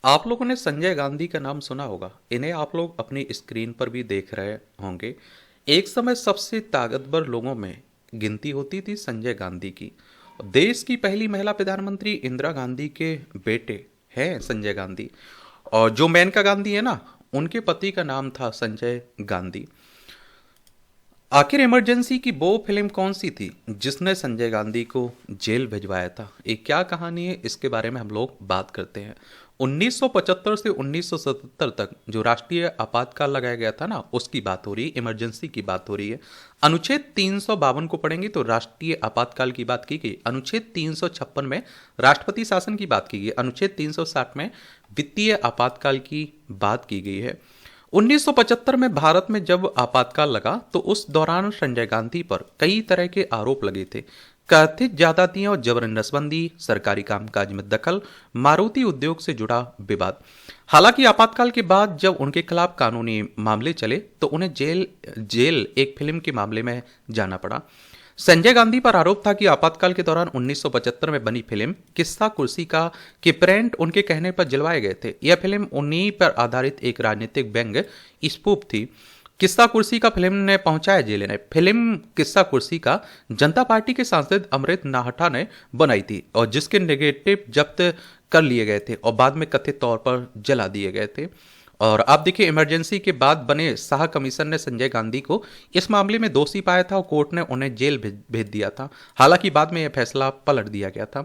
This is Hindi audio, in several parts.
आप लोगों ने संजय गांधी का नाम सुना होगा। इन्हें आप लोग अपनी स्क्रीन पर भी देख रहे होंगे। एक समय सबसे ताकतवर लोगों में गिनती होती थी संजय गांधी की। देश की पहली महिला प्रधानमंत्री इंदिरा गांधी के बेटे हैं संजय गांधी। और जो मेनका गांधी है ना, उनके पति का नाम था संजय गांधी। आखिर इमरजेंसी की वो फिल्म कौन सी थी जिसने संजय गांधी को जेल भिजवाया था? ये क्या कहानी है, इसके बारे में हम लोग बात करते हैं। 1975 से 1977 तक जो राष्ट्रीय आपातकाल लगाया गया था ना, उसकी बात हो रही है, इमरजेंसी की बात हो रही है। अनुच्छेद 352 को पढ़ेंगे तो राष्ट्रीय आपातकाल की बात की गई। अनुच्छेद 356 में राष्ट्रपति शासन की बात की गई। अनुच्छेद 360 में वित्तीय आपातकाल की बात की गई है। 1975 में भारत में जब आपातकाल लगा तो उस दौरान संजय गांधी पर कई तरह के आरोप लगे थे। कथित ज्यादतियां और जबरन नसबंदी, सरकारी कामकाज में दखल, मारुति उद्योग से जुड़ा विवाद। हालांकि आपातकाल के बाद जब उनके खिलाफ कानूनी मामले चले तो उन्हें जेल एक फिल्म के मामले में जाना पड़ा। संजय गांधी पर आरोप था कि आपातकाल के दौरान 1975 में बनी फिल्म किस्सा कुर्सी का के प्रिंट उनके कहने पर जलवाए गए थे। यह फिल्म उन्हीं पर आधारित एक राजनीतिक व्यंग्य स्पूफ थी। किस्सा कुर्सी का फिल्म ने पहुंचाया जेल ने। फिल्म किस्सा कुर्सी का जनता पार्टी के सांसद अमृत नाहटा ने बनाई थी और जिसके नेगेटिव जब्त कर लिए गए थे और बाद में कथित तौर पर जला दिए गए थे। और आप देखिए, इमरजेंसी के बाद बने शाह कमीशन ने संजय गांधी को इस मामले में दोषी पाया था और कोर्ट ने उन्हें जेल भेज दिया था। हालांकि बाद में यह फैसला पलट दिया गया था।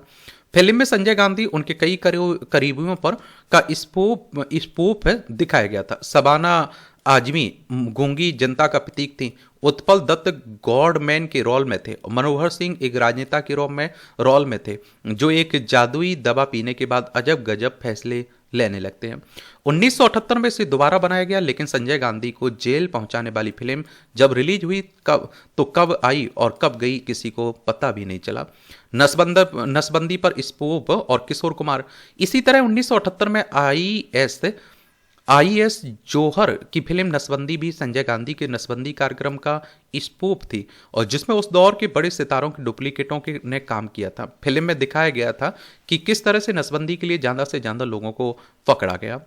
फिल्म में संजय गांधी उनके कई करीबियों पर का स्पूफ दिखाया गया था। शबाना आजमी गूंगी जनता का प्रतीक थी। उत्पल दत्त गॉडमैन के रोल में थे। मनोहर सिंह एक राजनेता के रोल में थे जो एक जादुई दवा पीने के बाद अजब गजब फैसले लेने लगते हैं। 1978 में इसे दोबारा बनाया गया, लेकिन संजय गांधी को जेल पहुंचाने वाली फिल्म जब रिलीज हुई कब आई और कब गई किसी को पता भी नहीं चला। नसबंदी पर स्पूफ और किशोर कुमार। इसी तरह 1978 में आईएस जौहर की फिल्म नसबंदी भी संजय गांधी के नसबंदी कार्यक्रम का स्पूफ थी और जिसमें उस दौर के बड़े सितारों के डुप्लीकेटों के ने काम किया था। फिल्म में दिखाया गया था कि किस तरह से नसबंदी के लिए ज्यादा से ज्यादा लोगों को पकड़ा गया।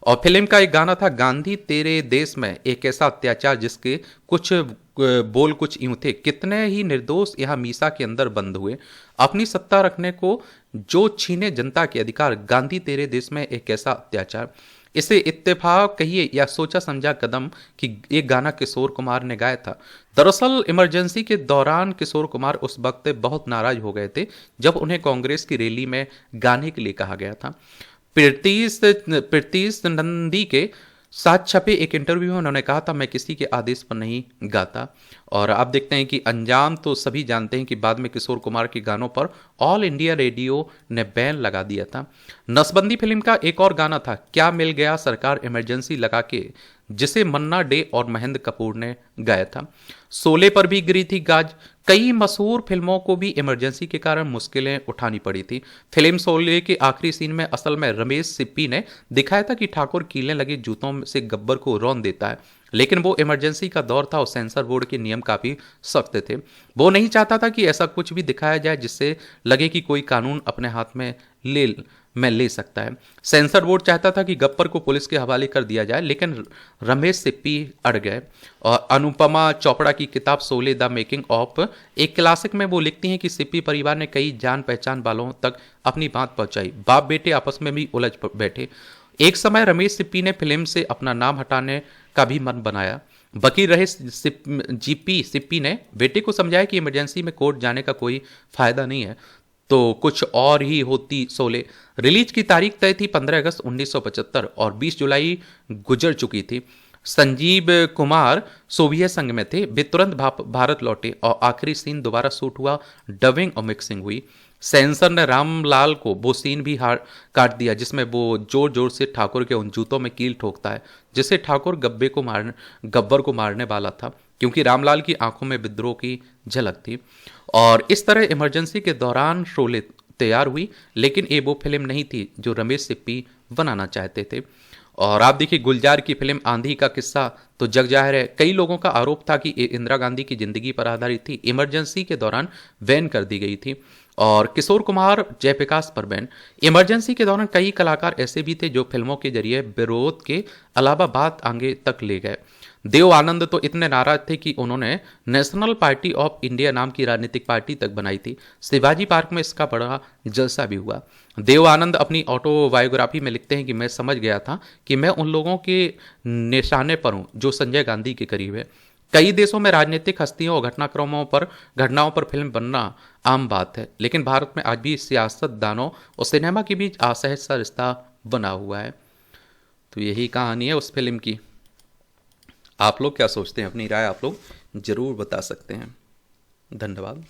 और फिल्म का एक गाना था, गांधी तेरे देश में एक ऐसा अत्याचार जिसके कुछ बोल कुछ यूं थे, कितने ही निर्दोष यहाँ मीसा के अंदर बंद हुए, अपनी सत्ता रखने को जो छीने जनता के अधिकार, गांधी तेरे देश में एक ऐसा अत्याचार। इसे इत्तेफाक कहिए या सोचा समझा कदम कि एक गाना किशोर कुमार ने गाया था। दरअसल इमरजेंसी के दौरान किशोर कुमार उस वक्त बहुत नाराज हो गए थे जब उन्हें कांग्रेस की रैली में गाने के लिए कहा गया था। प्रीतीश नंदी के साथ छपे एक इंटरव्यू में उन्होंने कहा था, मैं किसी के आदेश पर नहीं गाता। और आप देखते हैं कि अंजाम तो सभी जानते हैं कि बाद में किशोर कुमार के गानों पर ऑल इंडिया रेडियो ने बैन लगा दिया था। नसबंदी फिल्म का एक और गाना था, क्या मिल गया सरकार इमरजेंसी लगा के, जिसे मन्ना डे और महेंद्र कपूर ने गाया था। शोले पर भी गिरी थी गाज। कई मशहूर फिल्मों को भी इमरजेंसी के कारण मुश्किलें उठानी पड़ी थी। फिल्म शोले के आखिरी सीन में असल में रमेश सिप्पी ने दिखाया था कि ठाकुर कीलने लगे जूतों से गब्बर को रौंद देता है, लेकिन वो इमरजेंसी का दौर था और सेंसर बोर्ड के नियम काफी सख्त थे। वो नहीं चाहता था कि ऐसा कुछ भी दिखाया जाए जिससे लगे कि कोई कानून अपने हाथ में ले सकता है। सेंसर बोर्ड चाहता था कि गब्बर को पुलिस के हवाले कर दिया जाए, लेकिन रमेश सिप्पी अड़ गए। और अनुपमा चोपड़ा की किताब शोले द मेकिंग ऑफ एक क्लासिक में वो लिखती हैं कि सिप्पी परिवार ने कई जान पहचान वालों तक अपनी बात पहुंचाई। बाप बेटे आपस में भी उलझ बैठे। एक समय रमेश सिप्पी ने फिल्म से अपना नाम हटाने का भी मन बनाया। वकील रहे जीपी सिप्पी ने बेटे को समझाया कि इमरजेंसी में कोर्ट जाने का कोई फायदा नहीं है, तो कुछ और ही होती शोले। रिलीज की तारीख तय थी 15 अगस्त 1975 और 20 जुलाई गुजर चुकी थी। संजीव कुमार सोवियत संघ में थे। वे तुरंत भारत लौटे और आखिरी सीन दोबारा शूट हुआ, डबिंग और मिक्सिंग हुई। सेंसर ने रामलाल को वो सीन भी काट दिया जिसमें वो जोर जोर से ठाकुर के उन जूतों में कील ठोकता है जिसे ठाकुर गब्बर को मारने वाला था, क्योंकि रामलाल की आंखों में विद्रोह की झलक थी। और इस तरह इमरजेंसी के दौरान शोले तैयार हुई, लेकिन ये वो फिल्म नहीं थी जो रमेश सिप्पी बनाना चाहते थे। और आप देखिए, गुलजार की फिल्म आंधी का किस्सा तो जग जाहिर है। कई लोगों का आरोप था कि ये इंदिरा गांधी की जिंदगी पर आधारित थी। इमरजेंसी के दौरान बैन कर दी गई थी और किशोर कुमार, जयप्रकाश परबैन। इमरजेंसी के दौरान कई कलाकार ऐसे भी थे जो फिल्मों के जरिए विरोध के अलावा बात आगे तक ले गए। देव आनंद तो इतने नाराज थे कि उन्होंने नेशनल पार्टी ऑफ इंडिया नाम की राजनीतिक पार्टी तक बनाई थी। शिवाजी पार्क में इसका बड़ा जलसा भी हुआ। देव आनंद अपनी ऑटोबायोग्राफी में लिखते हैं कि मैं समझ गया था कि मैं उन लोगों के निशाने पर हूं जो संजय गांधी के करीब है। कई देशों में राजनीतिक हस्तियों और घटनाओं पर फिल्म बनना आम बात है, लेकिन भारत में आज भी सियासतदानों और सिनेमा के बीच असहज सा रिश्ता बना हुआ है। तो यही कहानी है उस फिल्म की। आप लोग क्या सोचते हैं? अपनी राय आप लोग जरूर बता सकते हैं। धन्यवाद।